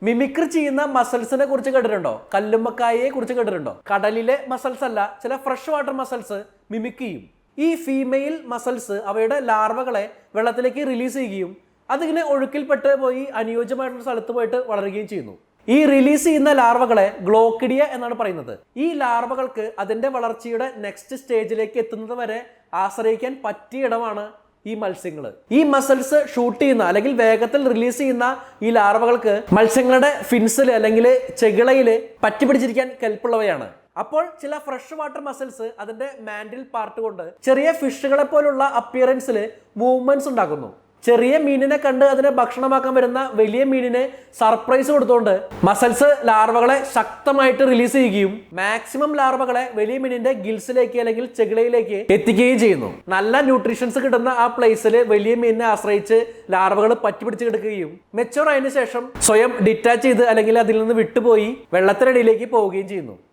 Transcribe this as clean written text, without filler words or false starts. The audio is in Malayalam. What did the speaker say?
മിമിക്രി ചെയ്യുന്ന മസിൽസിനെ കുറിച്ച് കേട്ടിട്ടുണ്ടോ? കല്ലുമ്മക്കായയെ കുറിച്ച് കേട്ടിട്ടുണ്ടോ? കടലിലെ മസിൽസ് അല്ല, ചില ഫ്രഷ് വാട്ടർ മസിൽസ് മിമിക് ചെയ്യും. ഈ ഫീമെയിൽ മസിൽസ് അവയുടെ ലാർവകളെ വെള്ളത്തിലേക്ക് റിലീസ് ചെയ്യുകയും അതിങ്ങനെ ഒഴുക്കിൽപ്പെട്ട് പോയി അനുയോജ്യമായിട്ടുള്ള സ്ഥലത്ത് പോയിട്ട് വളരുകയും ചെയ്യുന്നു. ഈ റിലീസ് ചെയ്യുന്ന ലാർവകളെ ഗ്ലോക്കിഡിയ എന്നാണ് പറയുന്നത്. ഈ ലാർവകൾക്ക് അതിന്റെ വളർച്ചയുടെ നെക്സ്റ്റ് സ്റ്റേജിലേക്ക് എത്തുന്നത് വരെ ആശ്രയിക്കാൻ പറ്റിയ ഇടമാണ് ഈ മത്സ്യങ്ങൾ. ഈ മസിൽസ് ഷൂട്ട് ചെയ്യുന്ന അല്ലെങ്കിൽ വേഗത്തിൽ റിലീസ് ചെയ്യുന്ന ഈ ലാർവകൾക്ക് മത്സ്യങ്ങളുടെ ഫിൻസിൽ അല്ലെങ്കിൽ ചെകിളയിൽ പറ്റിപ്പിടിച്ചിരിക്കാൻ കെൽപ്പുള്ളവയാണ്. അപ്പോൾ ചില ഫ്രഷ് വാട്ടർ മസിൽസ് അതിന്റെ മാൻഡിൽ പാർട്ട് കൊണ്ട് ചെറിയ ഫിഷുകളെ പോലുള്ള അപ്പിയറൻസിൽ മൂവ്മെന്റ്സ് ഉണ്ടാക്കുന്നു. ചെറിയ മീനിനെ കണ്ട് അതിനെ ഭക്ഷണമാക്കാൻ വരുന്ന വലിയ മീനിന് സർപ്രൈസ് കൊടുത്തുകൊണ്ട് മസിൽസ് ലാർവകളെ ശക്തമായിട്ട് റിലീസ് ചെയ്യുകയും മാക്സിമം ലാർവകളെ വലിയ മീനിന്റെ ഗിൽസിലേക്ക് അല്ലെങ്കിൽ ചെകിളയിലേക്ക് എത്തിക്കുകയും ചെയ്യുന്നു. നല്ല ന്യൂട്രീഷൻസ് കിട്ടുന്ന ആ പ്ലേസിൽ വലിയ മീനിനെ ആശ്രയിച്ച് ലാർവകൾ പറ്റിപ്പിടിച്ച് കിടക്കുകയും മെച്ചൂർ ആയതിനു ശേഷം സ്വയം ഡിറ്റാച്ച് ചെയ്ത് അല്ലെങ്കിൽ അതിൽ നിന്ന് വിട്ടുപോയി വെള്ളത്തിനടിയിലേക്ക് പോവുകയും ചെയ്യുന്നു.